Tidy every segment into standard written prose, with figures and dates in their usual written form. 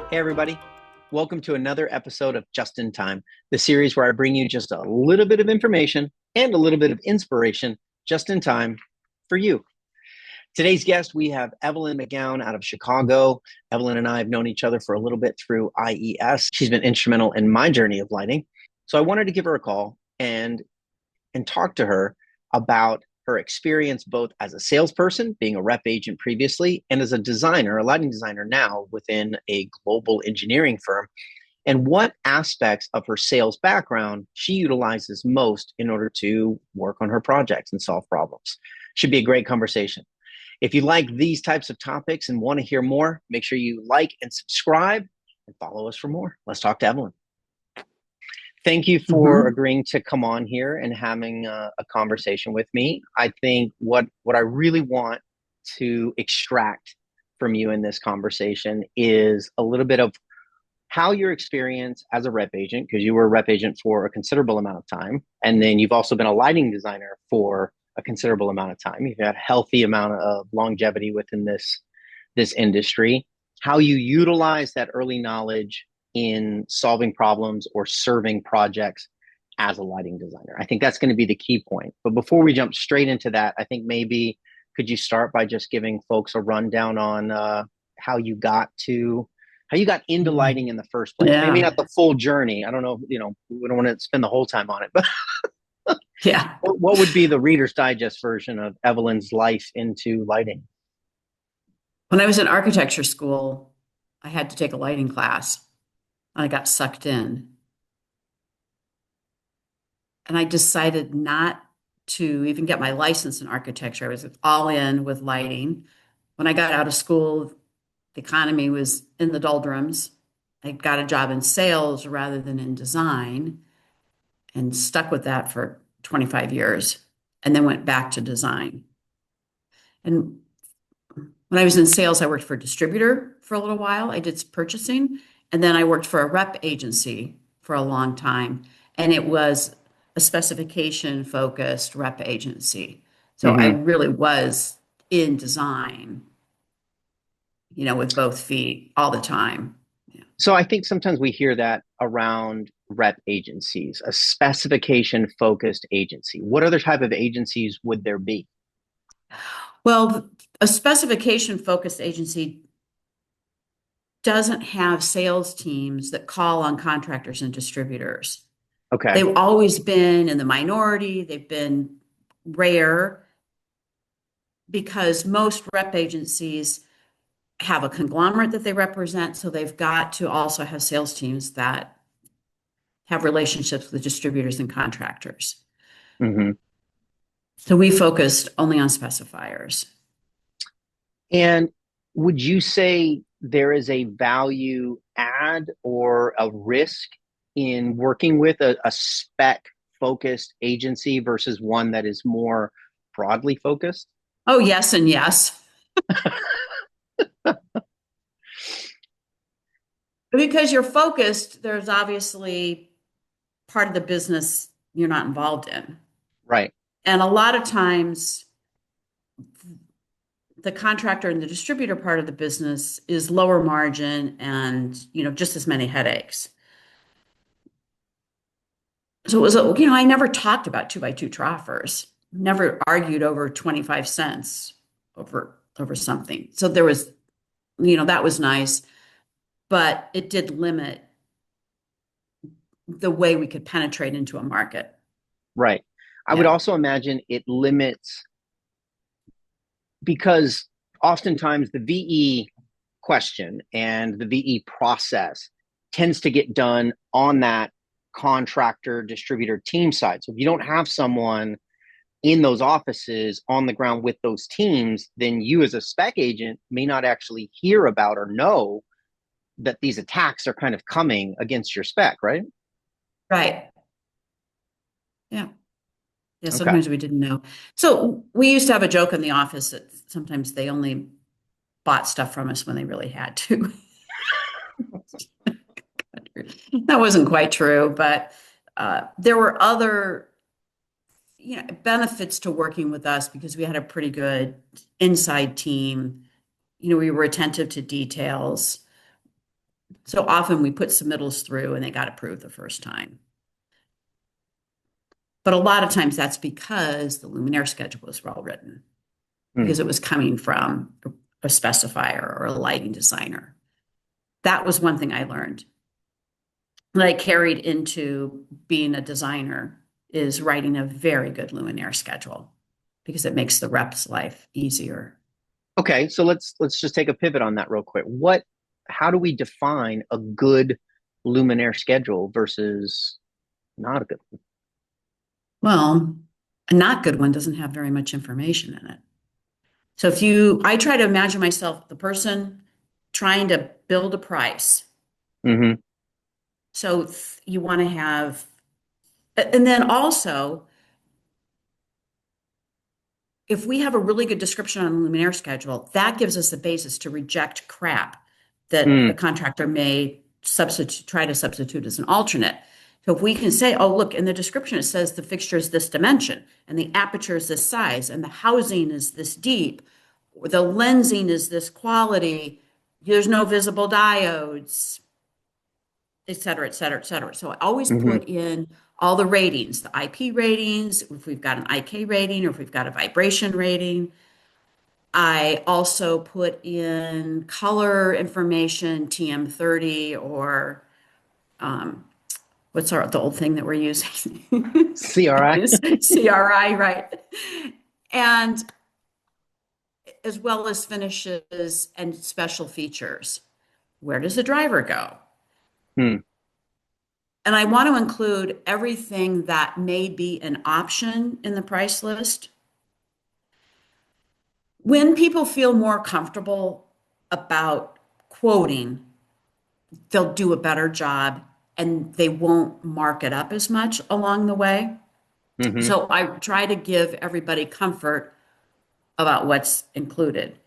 Hey, everybody. Welcome to another episode of Just in Time, the series where I bring you just a little bit of information and a little bit of inspiration just in time for you. Today's guest, we have Evelyn McGowan out of Chicago. Evelyn and I have known each other for a little bit through IES. She's been instrumental in my journey of lighting. So I wanted to give her a call and talk to her about her experience both as a salesperson, being a rep agent previously, and as a designer, a lighting designer now within a global engineering firm, and what aspects of her sales background she utilizes most in order to work on her projects and solve problems. Should be a great conversation. If you like these types of topics and want to hear more, make sure you like and subscribe and follow us for more. Let's talk to Evelyn. Thank you for agreeing to come on here and having a conversation with me. I think what I really want to extract from you in this conversation is a little bit of how your experience as a rep agent, because you were a rep agent for a considerable amount of time, and then you've also been a lighting designer for a considerable amount of time. You've had a healthy amount of longevity within this industry, how you utilize that early knowledge in solving problems or serving projects as a lighting designer. I think that's going to be the key point. But before we jump straight into that, I think maybe could you start by just giving folks a rundown on how you got into lighting in the first place? Yeah. Maybe not the full journey. I don't know, we don't want to spend the whole time on it, but Yeah. what would be the Reader's Digest version of Evelyn's life into lighting? When I was in architecture school, I had to take a lighting class. I got sucked in. And I decided not to even get my license in architecture. I was all in with lighting. When I got out of school, the economy was in the doldrums. I got a job in sales rather than in design and stuck with that for 25 years and then went back to design. And when I was in sales, I worked for a distributor for a little while. I did some purchasing, and then I worked for a rep agency for a long time. And it was a specification focused rep agency. So I Mm-hmm. really was in design, with both feet all the time. Yeah. So I think sometimes we hear that around rep agencies, a specification focused agency. What other type of agencies would there be? Well, a specification focused agency doesn't have sales teams that call on contractors and distributors. Okay. They've always been in the minority. They've been rare because most rep agencies have a conglomerate that they represent. So they've got to also have sales teams that have relationships with distributors and contractors. Mm-hmm. So we focused only on specifiers. And would you say there is a value add or a risk in working with a spec focused agency versus one that is more broadly focused? Oh, yes, and yes. Because you're focused, there's obviously part of the business you're not involved in. Right. And a lot of times, the contractor and the distributor part of the business is lower margin and, just as many headaches. So it was, I never talked about 2x2 troffers, never argued over 25 cents over something. So there was, that was nice, but it did limit the way we could penetrate into a market. Right. I would Yeah. also imagine it limits because oftentimes the VE question and the VE process tends to get done on that contractor distributor team side. So if you don't have someone in those offices on the ground with those teams, then you as a spec agent may not actually hear about or know that these attacks are kind of coming against your spec, right? Right. Yeah. Yeah. Okay. Sometimes we didn't know. So we used to have a joke in the office that sometimes they only bought stuff from us when they really had to. That wasn't quite true, but there were other, benefits to working with us because we had a pretty good inside team. We were attentive to details. So often we put submittals through and they got approved the first time. But a lot of times that's because the luminaire schedule was well written, Hmm. because it was coming from a specifier or a lighting designer. That was one thing I learned that I carried into being a designer, is writing a very good luminaire schedule because it makes the rep's life easier. Okay, so let's just take a pivot on that real quick. How do we define a good Luminaire schedule versus not a good one? Well, a not good one doesn't have very much information in it. So I try to imagine myself, the person trying to build a price. Mm-hmm. So you want to have, and then also, if we have a really good description on the luminaire schedule, that gives us the basis to reject crap that a Mm, contractor may try to substitute as an alternate. So if we can say, oh, look, in the description, it says the fixture is this dimension and the aperture is this size and the housing is this deep, or the lensing is this quality, there's no visible diodes, et cetera, et cetera, et cetera. So I always hmm. put in all the ratings, the IP ratings, if we've got an IK rating or if we've got a vibration rating. I also put in color information, TM30, or um, the old thing that we're using? CRI. CRI, right? And as well as finishes and special features. Where does the driver go? Hmm. And I want to include everything that may be an option in the price list. When people feel more comfortable about quoting, they'll do a better job and they won't mark it up as much along the way. Hmm. So I try to give everybody comfort about what's included.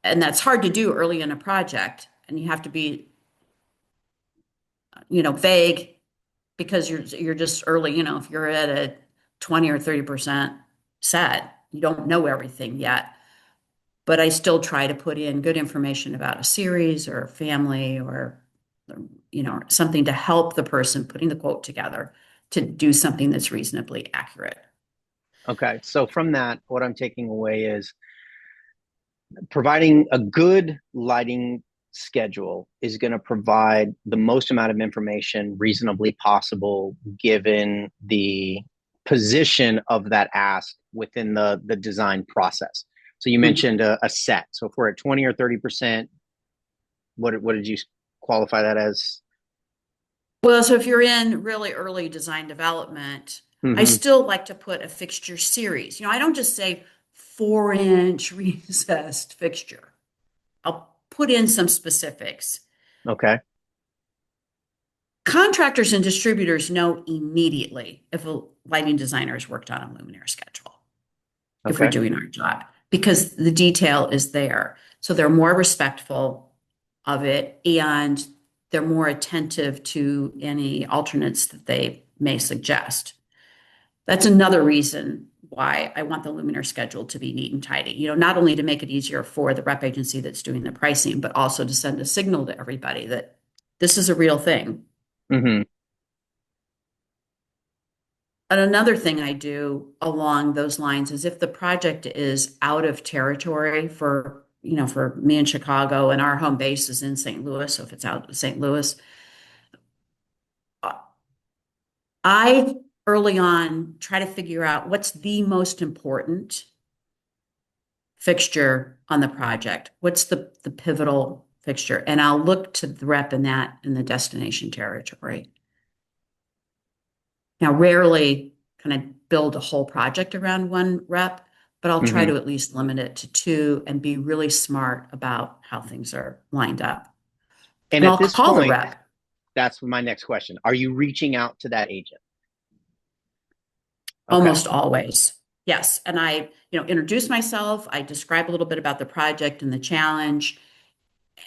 And that's hard to do early in a project. And you have to be, vague, because you're just early, if you're at a 20 or 30% set, you don't know everything yet. But I still try to put in good information about a series or a family, or something to help the person putting the quote together to do something that's reasonably accurate. Okay, so from that, what I'm taking away is providing a good lighting schedule is going to provide the most amount of information reasonably possible given the position of that ask within the design process. So you Mhm. mentioned a set. So if we're at 20 or 30%, what did you qualify that as? Well, so if you're in really early design development, I Mm-hmm. still like to put a fixture series. I don't just say 4-inch recessed fixture. I'll put in some specifics. Okay. Contractors and distributors know immediately if a lighting designer has worked on a luminaire schedule, if we're Okay. doing our job, because the detail is there. So they're more respectful of it and they're more attentive to any alternates that they may suggest. That's another reason why I want the luminaire schedule to be neat and tidy. Not only to make it easier for the rep agency that's doing the pricing, but also to send a signal to everybody that this is a real thing. Mm-hmm. And another thing I do along those lines is, if the project is out of territory for me in Chicago and our home base is in St. Louis, so if it's out of St. Louis, I early on try to figure out what's the most important fixture on the project. What's the pivotal fixture? And I'll look to the rep in the destination territory. Now, rarely can I build a whole project around one rep, but I'll try Mm-hmm. to at least limit it to two and be really smart about how things are lined up. And And at I'll this call the point, rep that's my next question. Are you reaching out to that agent? Okay. almost always. Yes. And I, introduce myself. I describe a little bit about the project and the challenge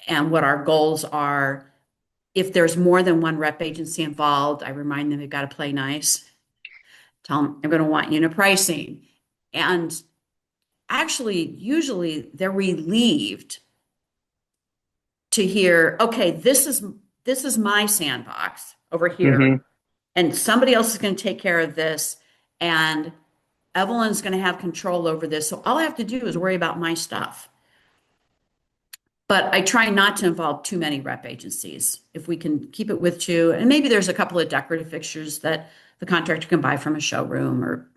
and what our goals are. If there's more than one rep agency involved, I remind them they've got to play nice. Tell them I'm going to want unit pricing. And actually, usually they're relieved to hear, okay, this is my sandbox over Hmm. here, and somebody else is going to take care of this, and Evelyn's going to have control over this. So all I have to do is worry about my stuff. But I try not to involve too many rep agencies. If we can keep it with two, and maybe there's a couple of decorative fixtures that the contractor can buy from a showroom or,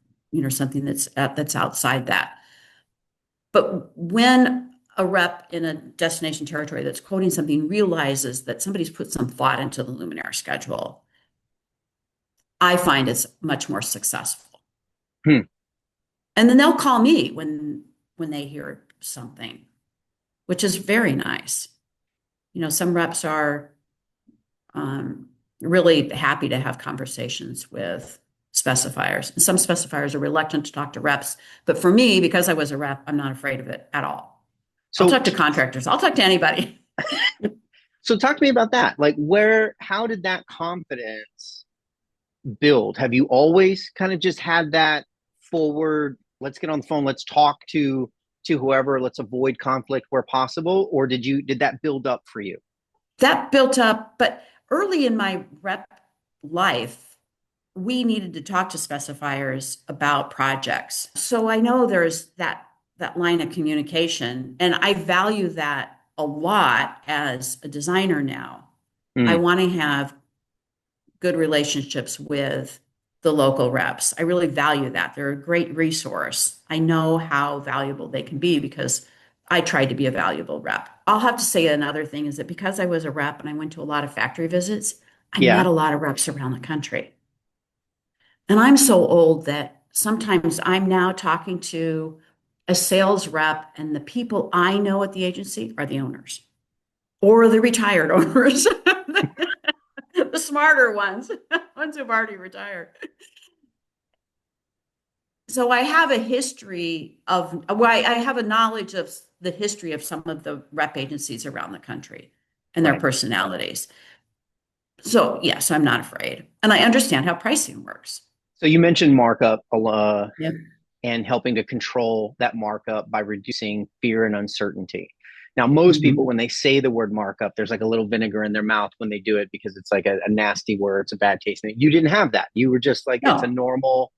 something that's outside that. But when a rep in a destination territory that's quoting something realizes that somebody's put some thought into the luminaire schedule, I find it's much more successful. Hmm. And then they'll call me when they hear something, which is very nice. Some reps are really happy to have conversations with specifiers. And some specifiers are reluctant to talk to reps. But for me, because I was a rep, I'm not afraid of it at all. I'll So, talk to contractors. I'll talk to anybody. so talk to me about that. Like, how did that confidence build? Have you always kind of just had that forward, let's get on the phone, let's talk to whoever, let's avoid conflict where possible, or did that build up for you? That built up, but early in my rep life, we needed to talk to specifiers about projects. So I know there's that line of communication, and I value that a lot as a designer now. I Mm, want to have good relationships with the local reps. I really value that. They're a great resource. I know how valuable they can be because I tried to be a valuable rep. I'll have to say another thing is that because I was a rep and I went to a lot of factory visits, I yeah. met a lot of reps around the country. And I'm so old that sometimes I'm now talking to a sales rep, and the people I know at the agency are the owners or the retired owners, the smarter ones, ones who've already retired. So I have a history of, well, I have a knowledge of the history of some of the rep agencies around the country and their Right. personalities. So yes, I'm not afraid. And I understand how pricing works. So you mentioned markup Yeah. and helping to control that markup by reducing fear and uncertainty. Now, most people, Mhm. when they say the word markup, there's like a little vinegar in their mouth when they do it because it's like a nasty word. It's a bad taste. You didn't have that. You were just like, it's a No, normal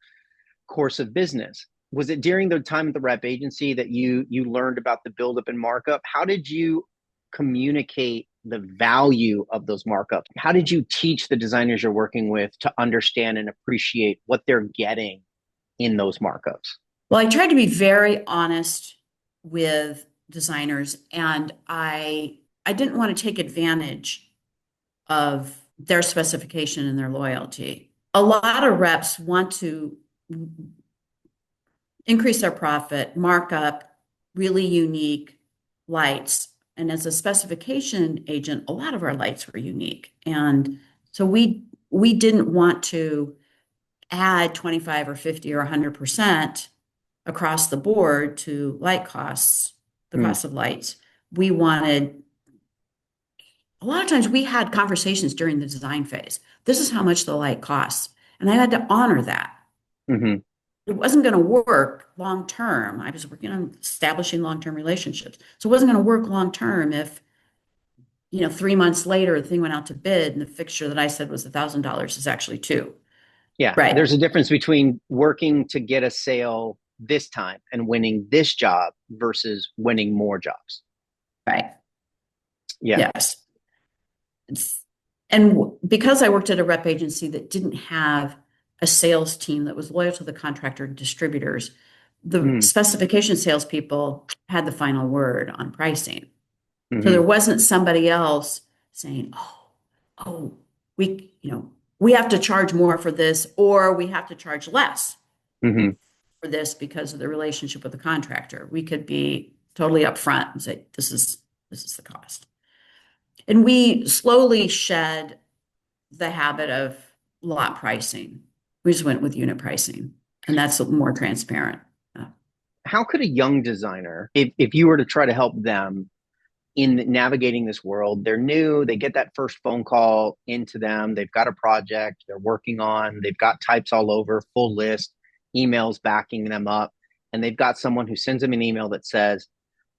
course of business. Was it during the time at the rep agency that you learned about the buildup and markup? How did you communicate the value of those markups? How did you teach the designers you're working with to understand and appreciate what they're getting in those markups? well, I tried to be very honest with designers, and I didn't want to take advantage of their specification and their loyalty. A lot of reps want to increase their profit, mark up really unique lights. And as a specification agent, a lot of our lights were unique. And so we didn't want to add 25 or 50 or 100% across the board to light costs, the Hmm. cost of lights. We wanted, a lot of times we had conversations during the design phase. This is how much the light costs. And I had to honor that. Mm-hmm. It wasn't going to work long term. I was working on establishing long-term relationships. So it wasn't going to work long term if, 3 months later, the thing went out to bid and the fixture that I said was $1,000 is actually two. Yeah, Right. there's a difference between working to get a sale this time and winning this job versus winning more jobs. Right. Yeah. Yes. And because I worked at a rep agency that didn't have a sales team that was loyal to the contractor and distributors, the Mm, specification salespeople had the final word on pricing. So mm-hmm, there wasn't somebody else saying, oh, we have to charge more for this, or we have to charge less mm-hmm. for this because of the relationship with the contractor. We could be totally upfront and say, this is the cost. And we slowly shed the habit of lot pricing. We just went with unit pricing, and that's more transparent. How could a young designer, if you were to try to help them in navigating this world, they're new, they get that first phone call into them, they've got a project they're working on, they've got types all over, full list, emails backing them up, and they've got someone who sends them an email that says,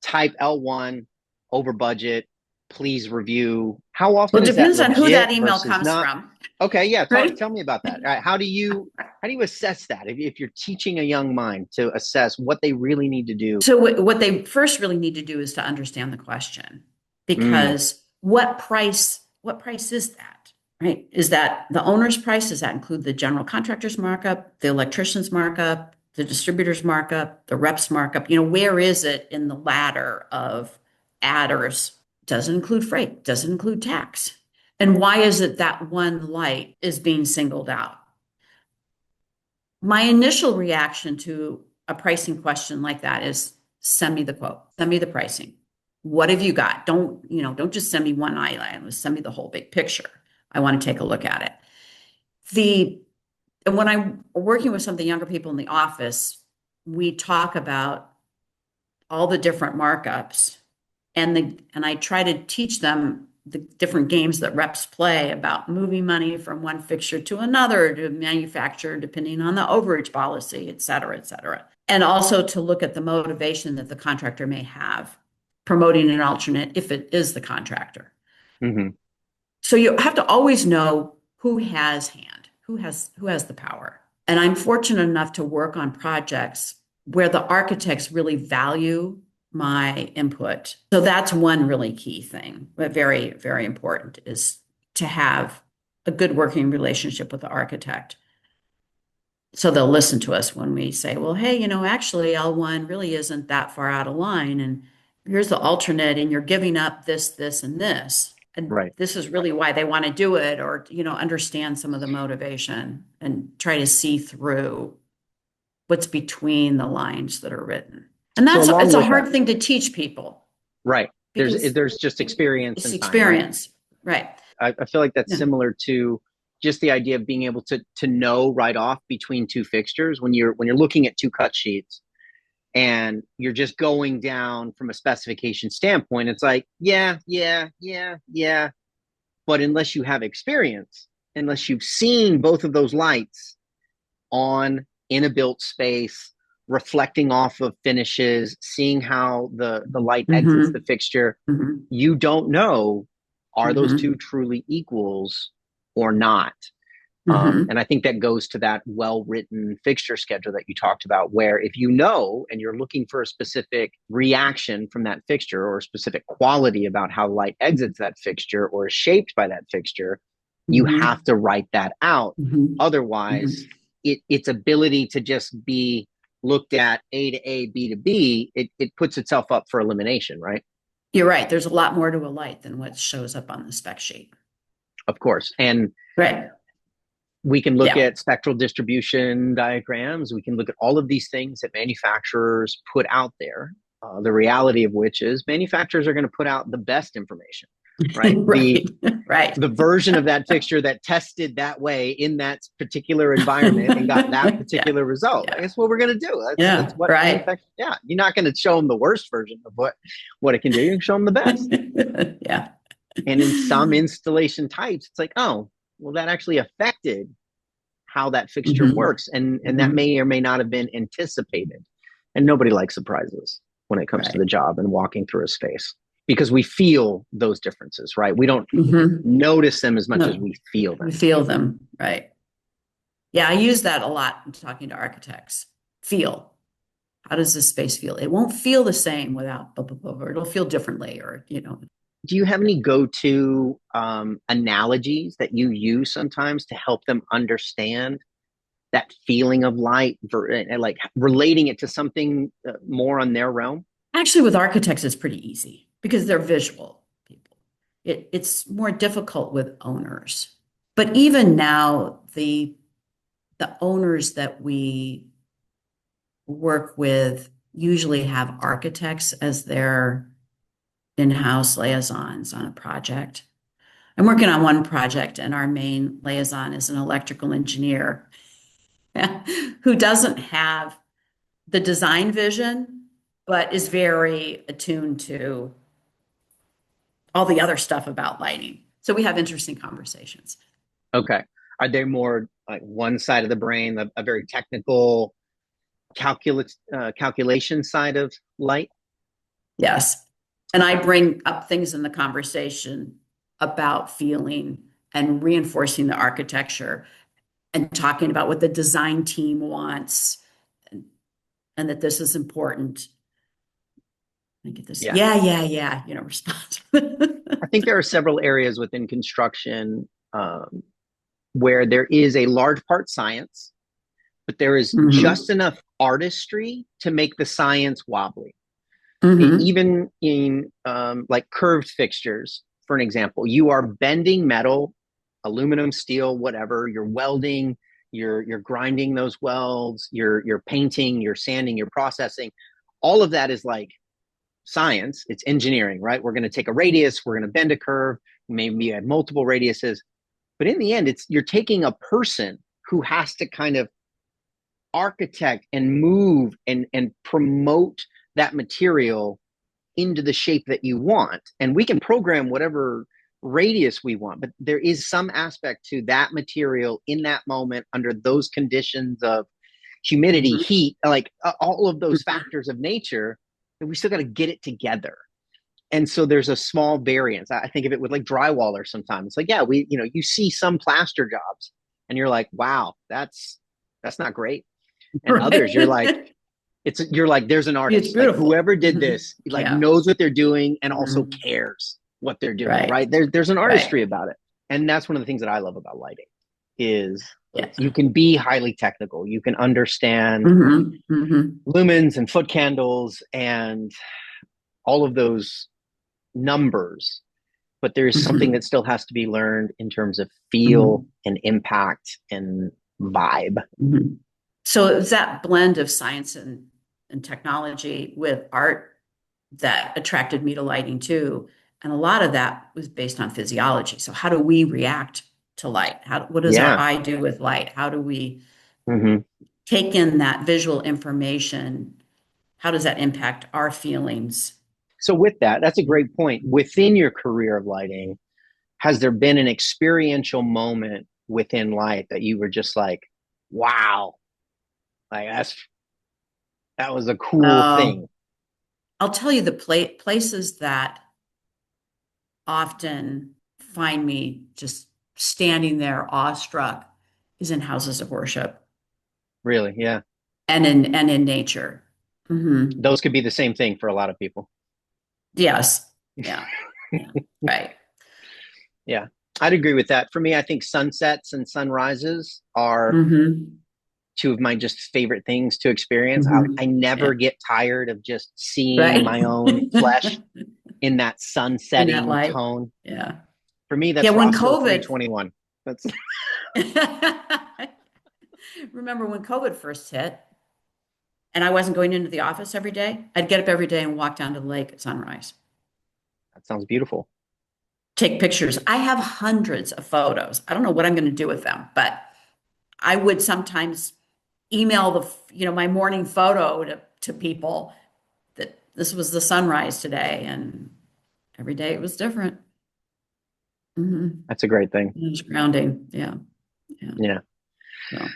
type L1 over budget, please review. How Well, often it is that depends on who that legit email versus comes not? from, Okay, yeah, right? tell me about that. All right, how do you assess that if you're teaching a young mind to assess what they really need to do? So what they first really need to do is to understand the question, Mm, because what price is that, right? Is that the owner's price? Does that include the general contractor's markup, the electrician's markup, the distributor's markup, the rep's markup? Where is it in the ladder of adders? Does it include freight? Does it include tax? And why is it that one light is being singled out? My initial reaction to a pricing question like that is send me the quote, send me the pricing. What have you got? Don't just send me one eyeliner, send me the whole big picture. I want to take a look at it. And when I'm working with some of the younger people in the office, we talk about all the different markups and I try to teach them the different games that reps play about moving money from one fixture to another to manufacture, depending on the overage policy, et cetera, et cetera. And also to look at the motivation that the contractor may have promoting an alternate if it is the contractor. hmm So you have to always know who has hand, who has the power. And I'm fortunate enough to work on projects where the architects really value my input. So that's one really key thing, but very, very important is to have a good working relationship with the architect. So they'll listen to us when we say, well, hey, actually L1 really isn't that far out of line. And here's the alternate, and you're giving up this, this, and this. And Right. this is really why they want to do it, or, understand some of the motivation and try to see through what's between the lines that are written. And So it's along a with that, hard thing to teach people right? because There's just experience it's and time, right? experience. Right. I feel like that's Yeah. similar to just the idea of being able to know right off between two fixtures when you're looking at two cut sheets and you're just going down from a specification standpoint. It's like, yeah, yeah, yeah, yeah. But unless you have experience, unless you've seen both of those lights on in a built space, reflecting off of finishes, seeing how the light exits the Mm-hmm. fixture, Mm-hmm. you don't know, are those Mm-hmm. two truly equals or not? Mm-hmm. And I think that goes to that well-written fixture schedule that you talked about, where if you know and you're looking for a specific reaction from that fixture or a specific quality about how light exits that fixture or is shaped by that fixture, you Mm-hmm. have to write that out. Mm-hmm. Otherwise, Mm-hmm. its ability to just be looked at A to A, B to B, it puts itself up for elimination, right? You're right. There's a lot more to a light than what shows up on the spec sheet. Of course. And Right. we can look Yeah. at spectral distribution diagrams. We can look at all of these things that manufacturers put out there. The reality of which is manufacturers are going to put out the best information, right? Right. Right. The version of that fixture that tested that way in that particular environment and got that Yeah. particular result. Yeah. That's what we're going to do. That's Yeah. what Right. manufacturers. Yeah, you're not going to show them the worst version of what it can do. You can show them the best. Yeah. And in some installation types, it's like, oh, well, that actually affected how that fixture Mm-hmm. works, and that Mm-hmm. may or may not have been anticipated. And nobody likes surprises when it comes to the Right. job and walking through a space, because we feel those differences, right? We don't Mm-hmm. notice them as much as No, we feel we them. feel them. Right. Yeah. I use that a lot in talking to architects. Feel. How does this space feel? It won't feel the same without blah, blah, blah, or it'll feel differently, or. Do you have any go-to analogies that you use sometimes to help them understand that feeling of light, like relating it to something more on their realm? Actually, with architects, it's pretty easy because they're visual people. It's more difficult with owners. But even now, the owners that we work with usually have architects as their in-house liaisons on a project. I'm working on one project, and our main liaison is an electrical engineer who doesn't have the design vision, but is very attuned to all the other stuff about lighting. So we have interesting conversations. Okay. Are they more like one side of the brain, a very technical calculation side of light? Yes. And I bring up things in the conversation about feeling and reinforcing the architecture and talking about what the design team wants and that this is important. I get this, Yeah. yeah, response. I think there are several areas within construction where there is a large part science, but there is Mm-hmm. just enough artistry to make the science wobbly. Mm-hmm. Even in like curved fixtures, for an example, you are bending metal, aluminum, steel, whatever. You're welding, you're grinding those welds, you're painting, you're sanding, you're processing. All of that is like science. It's engineering, right? We're going to take a radius, we're going to bend a curve, maybe you have multiple radiuses, but in the end, it's you're taking a person who has to kind of architect and move and promote that material into the shape that you want. And we can program whatever radius we want, but there is some aspect to that material in that moment under those conditions of humidity, Mm-hmm. heat, like all of those factors of nature, that we still got to get it together. And so there's a small variance. I think of it with like drywallers sometimes. It's like, yeah, you see some plaster jobs and you're like, wow, that's not great. And others, Right. you're like, there's an It's artist, like beautiful. whoever did Mm-hmm. this, like Yeah. knows what they're doing and also Mm-hmm. cares what they're doing, Right. right? There's an Right. artistry about it. And that's one of the things that I love about lighting is Yeah. you can be highly technical. You can understand Mm-hmm. Mm-hmm. lumens and foot candles and all of those numbers, but there is something Mm-hmm. that still has to be learned in terms of Mm-hmm. feel and impact and vibe. Mm-hmm. So it's that blend of science and technology with art that attracted me to lighting too. And a lot of that was based on physiology. So how do we react to light? What does our Yeah. eye do with light? How do we Mm-hmm. take in that visual information? How does that impact our feelings? So with that, that's a great point. Within your career of lighting, has there been an experiential moment within light that you were just like, wow, like that was a cool Well, thing? I'll tell you the places that often find me just standing there awestruck is in houses of worship Really? Yeah. and in nature. Hmm. Those could be the same thing for a lot of people. Yes. Yeah. Yeah. Right. Yeah. I'd agree with that. For me, I think sunsets and sunrises are Hmm. two of my just favorite things to experience. I Hmm. Yeah. never get tired of just seeing Right. my own flesh in that In that sunsetting light. tone. Yeah. For me, Yeah. that's When Roscoe COVID, 321. That's remember when COVID first hit and I wasn't going into the office every day, I'd get up every day and walk down to the lake at sunrise. that sounds beautiful. Take pictures. I have hundreds of photos. I don't know what I'm going to do with them, but I would sometimes email my morning photo to people that this was the sunrise today, and every day it was different. Hmm. That's a great thing. It was grounding. Yeah, yeah. Yeah. So, All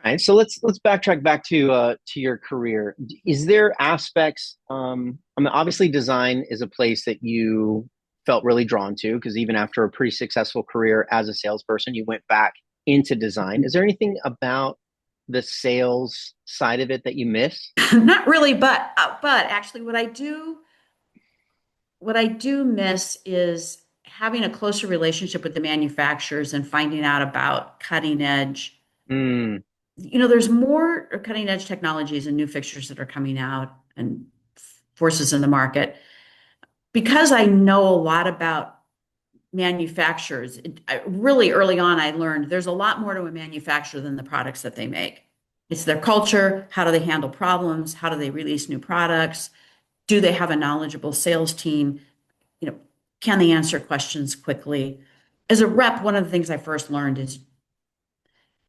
right. So let's backtrack back to your career. Is there aspects? I mean, obviously, design is a place that you felt really drawn to because even after a pretty successful career as a salesperson, you went back into design. Is there anything about the sales side of it that you miss? not really, but actually, what I do miss is having a closer relationship with the manufacturers and finding out about cutting edge. Mm, There's more cutting edge technologies and new fixtures that are coming out and forces in the market. Because I know a lot about manufacturers, really early on, I learned there's a lot more to a manufacturer than the products that they make. It's their culture. How do they handle problems? How do they release new products? Do they have a knowledgeable sales team? You know, can they answer questions quickly? As a rep, one of the things I first learned is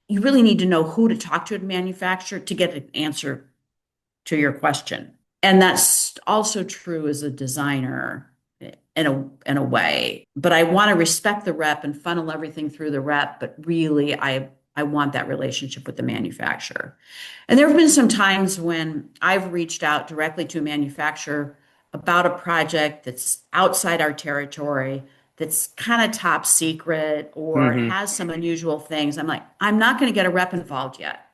you really need to know who to talk to at a manufacturer to get an answer to your question. And that's also true as a designer in a way. But I want to respect the rep and funnel everything through the rep, but really I want that relationship with the manufacturer. And there have been some times when I've reached out directly to a manufacturer about a project that's outside our territory, that's kind of top secret or Hmm. has some unusual things, I'm like, I'm not going to get a rep involved yet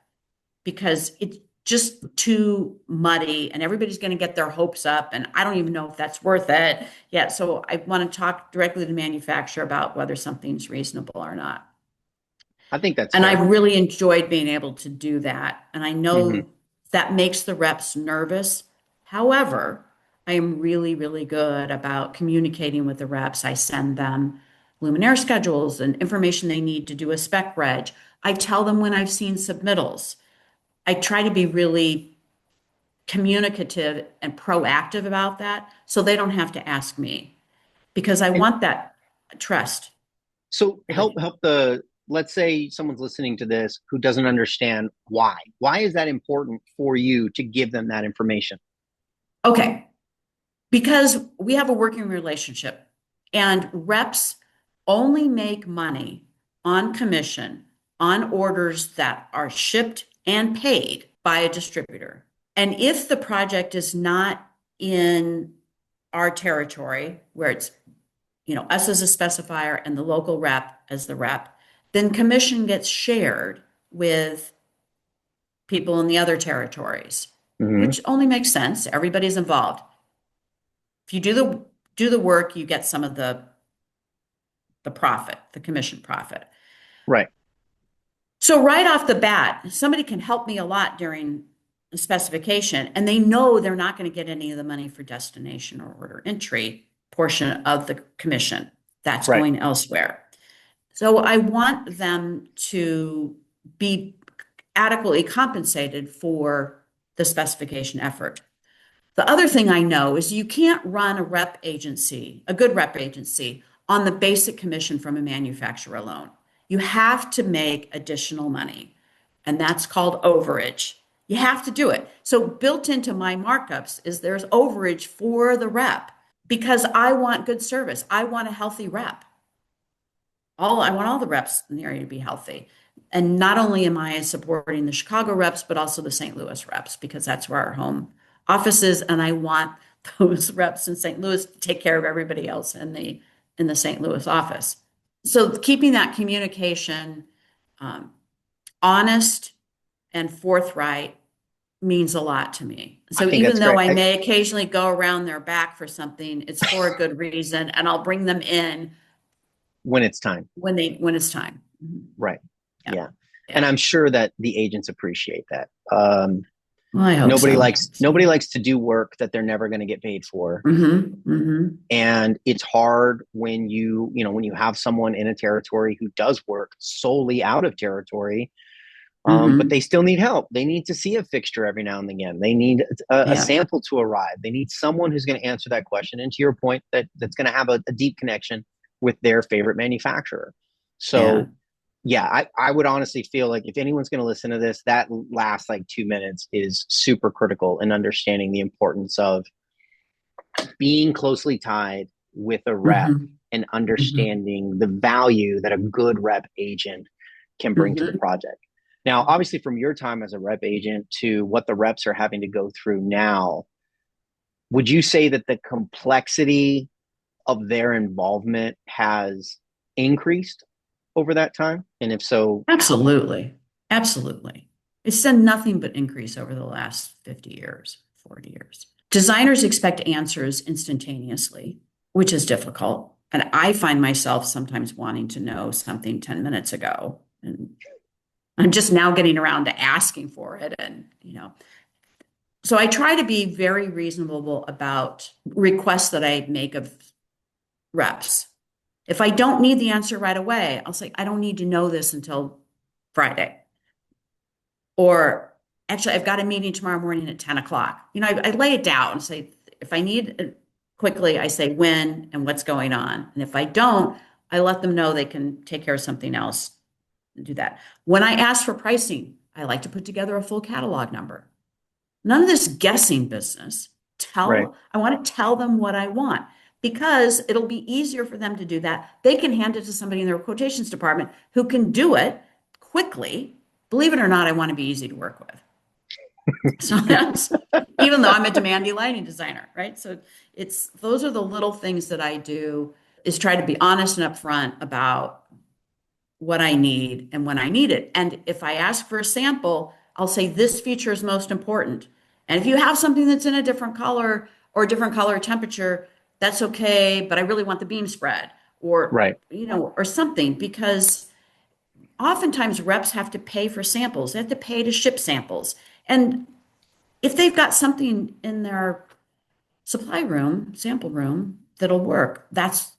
because it's just too muddy and everybody's going to get their hopes up. And I don't even know if that's worth it yet. So I want to talk directly to the manufacturer about whether something's reasonable or not. I think that's And fair. I've really enjoyed being able to do that. And I Hmm. know that makes the reps nervous. However, I am really, really good about communicating with the reps. I send them luminaire schedules and information they need to do a spec reg. I tell them when I've seen submittals. I try to be really communicative and proactive about that so they don't have to ask me because I And want that trust. so With help the, let's say someone's listening to this who doesn't understand why. Why is that important for you to give them that information? Okay, because we have a working relationship and reps only make money on commission on orders that are shipped and paid by a distributor. And if the project is not in our territory where it's, us as a specifier and the local rep as the rep, then commission gets shared with people in the other territories, Hmm. which only makes sense. Everybody's involved. If you do the work, you get some of the profit, the commission profit. Right. So right off the bat, somebody can help me a lot during the specification, and they know they're not going to get any of the money for destination or order entry portion of the commission. That's Right. going elsewhere. So I want them to be adequately compensated for the specification effort. The other thing I know is you can't run a rep agency, a good rep agency, on the basic commission from a manufacturer alone. You have to make additional money, and that's called overage. You have to do it. So built into my markups is there's overage for the rep because I want good service. I want a healthy rep. I want all the reps in the area to be healthy. And not only am I supporting the Chicago reps, but also the St. Louis reps, because that's where our home office is. And I want those reps in St. Louis to take care of everybody else in the St. Louis office. So keeping that communication um, honest and forthright means a lot to me. I So think even that's though great. I may occasionally go around their back for something, it's for a good reason, and I'll bring them in When it's time. when it's time. Mhm. Right. Yeah. Yeah. And Yeah. I'm sure that the agents appreciate that. Well, I hope Nobody so. likes nobody likes to do work that they're never going to get paid for. Hmm. And it's hard when when you have someone in a territory who does work solely out of territory, but they Hmm. still need help. They need to see a fixture every now and again. They need a Yeah. sample to arrive. They need someone who's going to answer that question. And to your point, that's going to have a deep connection with their favorite manufacturer. Yeah. So yeah, I would honestly feel like if anyone's going to listen to this, that last like 2 minutes is super critical in understanding the importance of being closely tied with a rep Hmm. and Hmm. understanding the value that a good rep agent can bring to the Hmm. project. Now, obviously, from your time as a rep agent to what the reps are having to go through now, would you say that the complexity of their involvement has increased over that time? And if so, how much? Absolutely. Absolutely. It's done nothing but increase over the last 50 years, 40 years. Designers expect answers instantaneously, which is difficult. And I find myself sometimes wanting to know something 10 minutes ago. And I'm just now getting around to asking for it. And so I try to be very reasonable about requests that I make of reps. If I don't need the answer right away, I'll say, I don't need to know this until Friday. Or actually, I've got a meeting tomorrow morning at 10 o'clock. I lay it down and say, if I need it quickly, I say when and what's going on. And if I don't, I let them know they can take care of something else and do that. When I ask for pricing, I like to put together a full catalog number. None of this guessing business. Right. I want to tell them what I want because it'll be easier for them to do that. They can hand it to somebody in their quotations department who can do it quickly. Believe it or not, I want to be easy to work with. So that's, even though I'm a demanding lighting designer, right? So it's, those are the little things that I do, is try to be honest and upfront about what I need and when I need it. And if I ask for a sample, I'll say this feature is most important. And if you have something that's in a different color or a different color temperature, that's okay, but I really want the beam spread, or, Right. or something, because oftentimes reps have to pay for samples. They have to pay to ship samples. And if they've got something in their supply room, sample room, that'll work, that's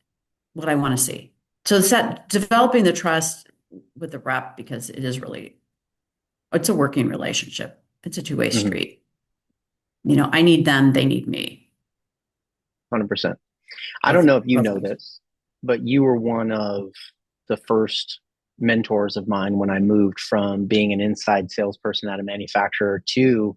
what I want to see. So developing the trust with the rep, because it is really, it's a working relationship. It's a two-way Mhm. street. I need them, they need me. 100%. I don't Both, know if you both know ways. this, but you were one of the first mentors of mine when I moved from being an inside salesperson at a manufacturer to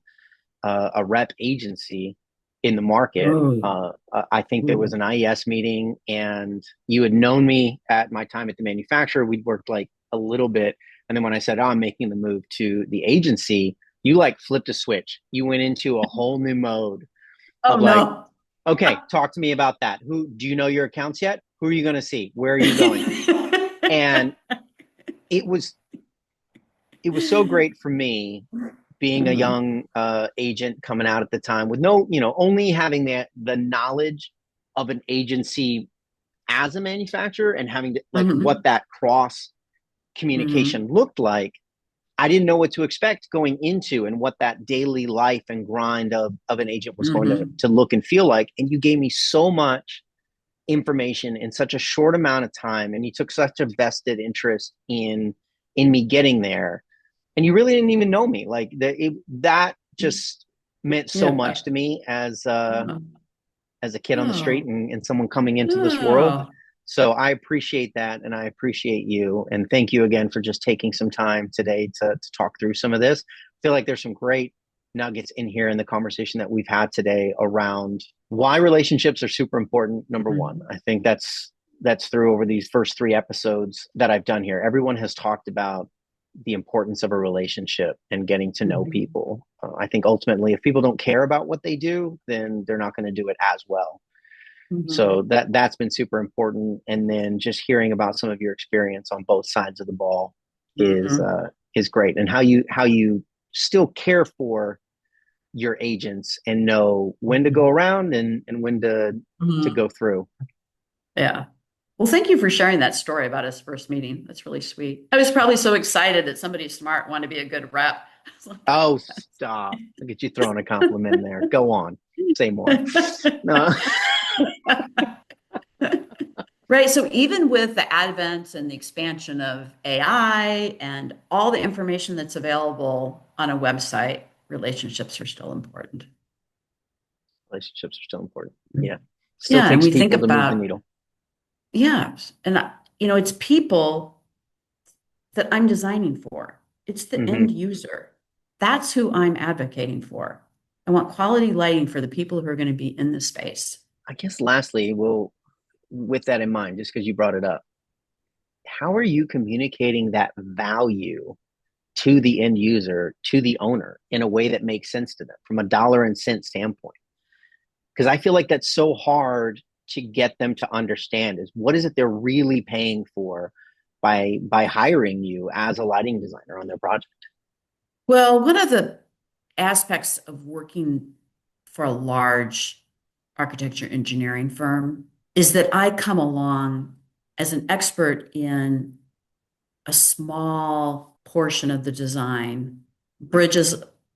a rep agency in the market. Oh, I think there was ooh. an IES meeting, and you had known me at my time at the manufacturer. We'd worked like a little bit. And then when I said, "Oh, I'm making the move to the agency," you like flipped a switch. You went into a whole new mode Oh of like, no. okay, talk to me about that. Who do you know your accounts yet? Who are you going to see? Where are you going? And it was it was so great for me being a Uh-huh. young agent coming out at the time with no, only having the knowledge of an agency as a manufacturer and having to, like what Mhm. that cross Mhm. communication looked like. I didn't know what to expect going into and what that daily life and grind of an agent was going Mhm. to look and feel like. And you gave me so much information in such a short amount of time, and you took such a vested interest in me getting there, and you really didn't even know me. Like that just meant so Yeah. much to me Oh. as a kid on the street, Oh. and someone coming into this world. Oh. So I appreciate that, and I appreciate you, and thank you again for just taking some time today to talk through some of this. I feel like there's some great nuggets in here in the conversation that we've had today around why relationships are super important. Number one, Mhm. I think that's through over these first three episodes that I've done here. Everyone has talked about the importance of a relationship and getting to know Mhm. people. I think ultimately, if people don't care about what they do, then they're not going to do it as well. Mhm. So that's been super important. And then just hearing about some of your experience on both sides of the ball Mhm. is great, and how you still care for your agents and know when to go Mhm. around and when to Mhm. go through. Yeah. Well, thank you for sharing that story about his first meeting. That's really sweet. I was probably so excited that somebody smart wanted to be a good rep. I was like, Oh, stop! Look at you throwing a compliment in there. Go on, say more. No. right. So even with the advent and the expansion of AI and all the information that's available on a website, relationships are still important. Relationships are still important. Yeah, still Yeah, and takes we think people to move the about, needle. yeah, and it's people that I'm designing for. It's the Hmm. end user. That's who I'm advocating for. I want quality lighting for the people who are going to be in the space. I guess lastly, well, with that in mind, just because you brought it up, how are you communicating that value to the end user, to the owner, in a way that makes sense to them from a dollar and cent standpoint? Because I feel like that's so hard to get them to understand is what is it they're really paying for by hiring you as a lighting designer on their project. Well, one of the aspects of working for a large architecture engineering firm is that I come along as an expert in a small portion of the design, bridges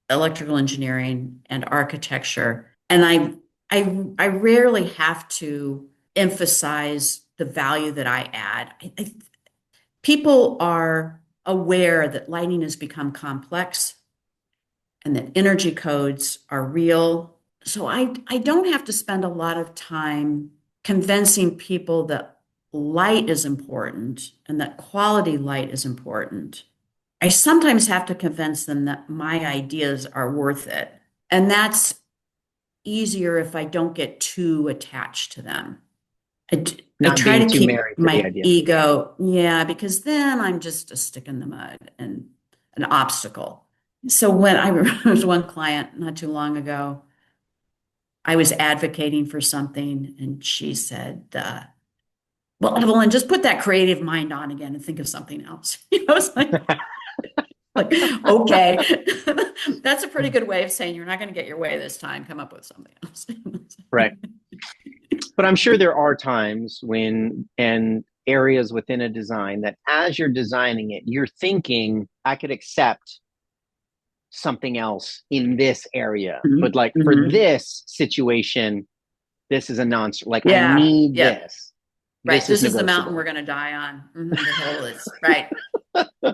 electrical engineering and architecture. And I rarely have to emphasize the value that I add. People are aware that lighting has become complex and that energy codes are real. So I don't have to spend a lot of time convincing people that light is important and that quality light is important. I sometimes have to convince them that my ideas are worth it. And that's easier if I don't get too attached to them. I Not try being to too keep married to the my idea. ego, yeah, because then I'm just a stick in the mud and an obstacle. So when I remember there was one client not too long ago, I was advocating for something and she said, well, Evelyn, just put that creative mind on again and think of something else. It's like, okay, that's a pretty good way of saying you're not going to get your way this time. Come up with something else. Right. But I'm sure there are times when and areas within a design that as you're designing it, you're thinking, I could accept something else in this area. But like for Mm-hmm. this situation, this is a non like I Yeah. need Yep. this. Right. This is This is the mountain we're negotiable. going to die on. The hill is right.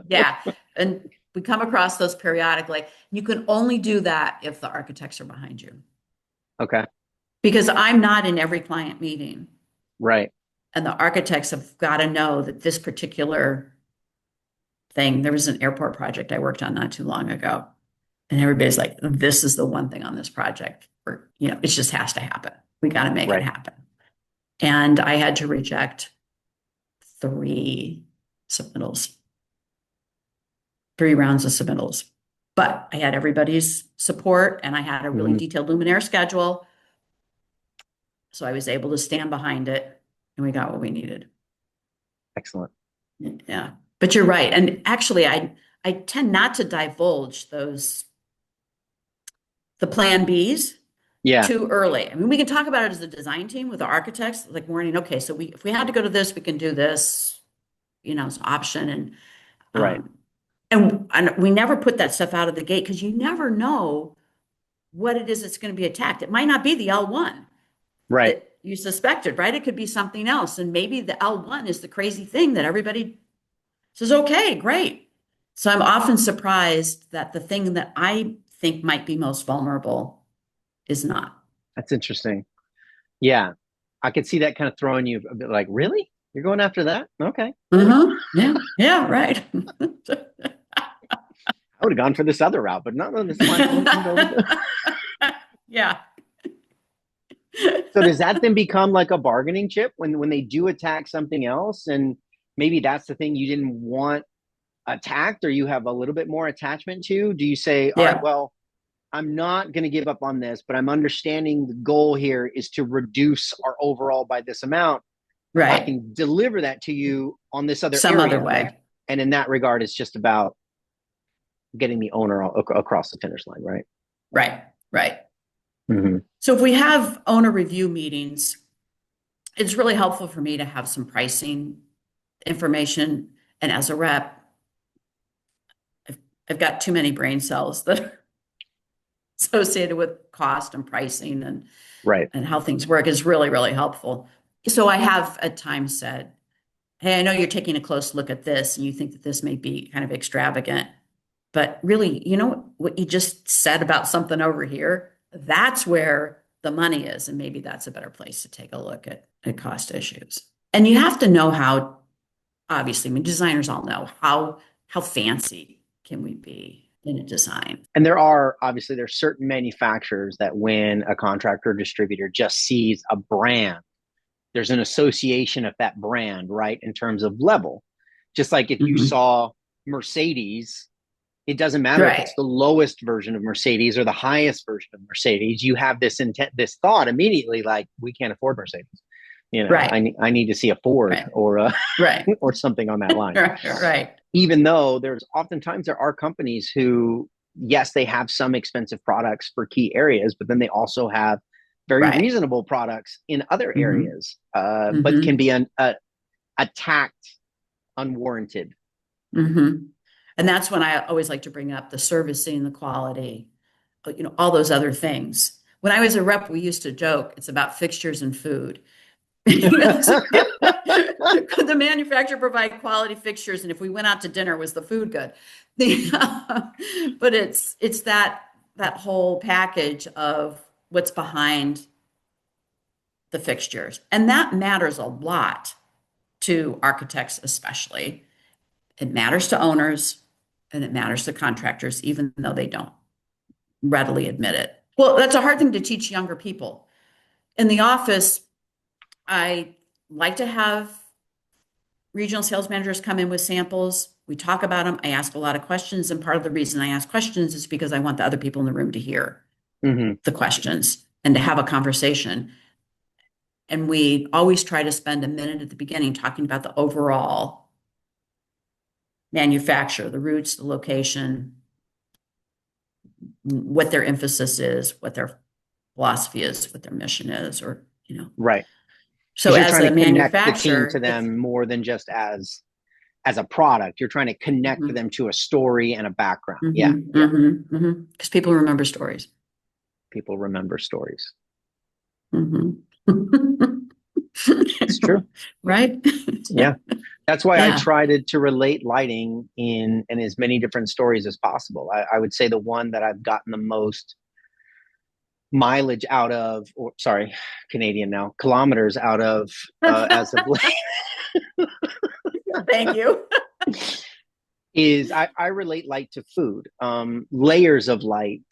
Yeah. And we come across those periodically. You can only do that if the architects are behind you. Okay. Because I'm not in every client meeting. Right. And the architects have got to know that this particular thing, there was an airport project I worked on not too long ago. And everybody's like, this is the one thing on this project where, it just has to happen. We got to make it Right. happen. And I had to reject three submittals, 3 rounds of submittals. But I had everybody's support and I had a really Mm-hmm. detailed Luminaire schedule. So I was able to stand behind it and we got what we needed. Excellent. Yeah. But you're right. And actually I tend not to divulge the plan Bs Yeah. too early. I mean, we can talk about it as a design team with the architects, like warning, okay, so if we had to go to this, we can do this, it's an option. Right. Um, and we never put that stuff out of the gate because you never know what it is that's going to be attacked. It might not be the L1 Right. that you suspected, right? It could be something else. And maybe the L1 is the crazy thing that everybody says, okay, great. So I'm often surprised that the thing that I think might be most vulnerable is not. That's interesting. Yeah. I could see that kind of throwing you a bit like, really? You're going after that? Okay. Yeah, yeah, right. I would have gone for this other route, but no, this one. We'll go with it. Yeah. So does that then become like a bargaining chip when they do attack something else, and maybe that's the thing you didn't want attacked, or you have a little bit more attachment to? Do you say, all right, Yeah, well, I'm not going to give up on this, but I'm understanding the goal here is to reduce our overall by this amount. I right. can deliver that to you on this other Some other area, like, way. and in that regard, it's just about getting the owner across the finish line, right? Right, right. Mm-hmm. So if we have owner review meetings, it's really helpful for me to have some pricing information. And as a rep, I've, I've got too many brain cells that are associated with cost and pricing Right. and how things work is really, really helpful. So I have at times said, hey, I know you're taking a close look at this and you think that this may be kind of extravagant, but really, what you just said about something over here, that's where the money is. And maybe that's a better place to take a look at cost issues. And you have to know how, obviously, I mean, designers all know how fancy can we be in a design. And there are obviously there's certain manufacturers that when a contractor or distributor just sees a brand, there's an association of that brand, right? In terms of level. Just like if you Mhm. saw Mercedes, it doesn't matter if Right, it's the lowest version of Mercedes or the highest version of Mercedes. You have this intent, this thought immediately, like we can't afford Mercedes. right, I need to see a Ford right, or right, or something on that line. right, right, Even though there's oftentimes there are companies who, yes, they have some expensive products for key areas, but then they also have very right. reasonable products in other Hmm. areas, but can Hmm. be attacked unwarranted. Hmm. And that's when I always like to bring up the servicing, the quality, all those other things. When I was a rep, we used to joke, it's about fixtures and food. So, could the manufacturer provide quality fixtures? And if we went out to dinner, was the food good? But it's that whole package of what's behind the fixtures. And that matters a lot to architects, especially. It matters to owners and it matters to contractors, even though they don't readily admit it. Well, that's a hard thing to teach younger people. In the office, I like to have regional sales managers come in with samples. We talk about them. I ask a lot of questions. And part of the reason I ask questions is because I want the other people in the room to hear the questions and to have a conversation. And we always try to spend a minute at the beginning talking about the overall manufacturer, the roots, the location, what their emphasis is, what their philosophy is, what their mission is, or, Right. So Because you're as trying a to connect the team to manufacturer, them more than just as a product. You're trying to connect them to a story and a background. Yeah. Because people remember stories. People remember stories. Mm-hmm. It's true. Right? Yeah. That's why I Yeah. try to relate lighting in as many different stories as possible. I would say the one that I've gotten the most mileage out of, or sorry, Canadian now, kilometers out of as of late. Thank you. Is I relate light to food, layers of light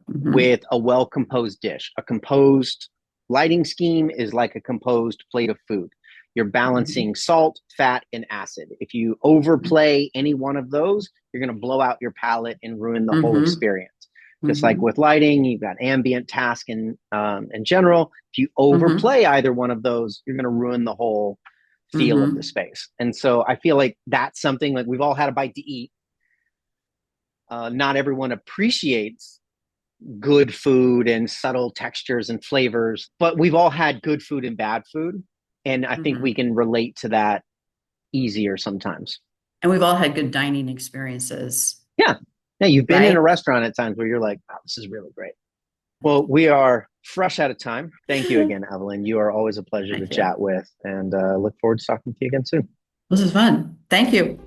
with a well composed dish. A composed lighting scheme is like a composed plate of food. You're balancing salt, fat, and acid. If you overplay any one of those, you're going to blow out your palate and ruin the whole experience. Just like with lighting, you've got ambient, task, and in general. If you overplay either one of those, you're going to ruin the whole feel of the space. And so I feel like that's something like we've all had a bite to eat. Not everyone appreciates good food and subtle textures and flavors, but we've all had good food and bad food. And I think we can relate to that easier sometimes. And we've all had good dining experiences. Yeah. Yeah. You've been in a restaurant at times where you're like, wow, this is really great. Well, we are fresh out of time. Thank you again, Evelyn. You are always a pleasure to chat with, and look forward to talking to you again soon. This is fun. Thank you.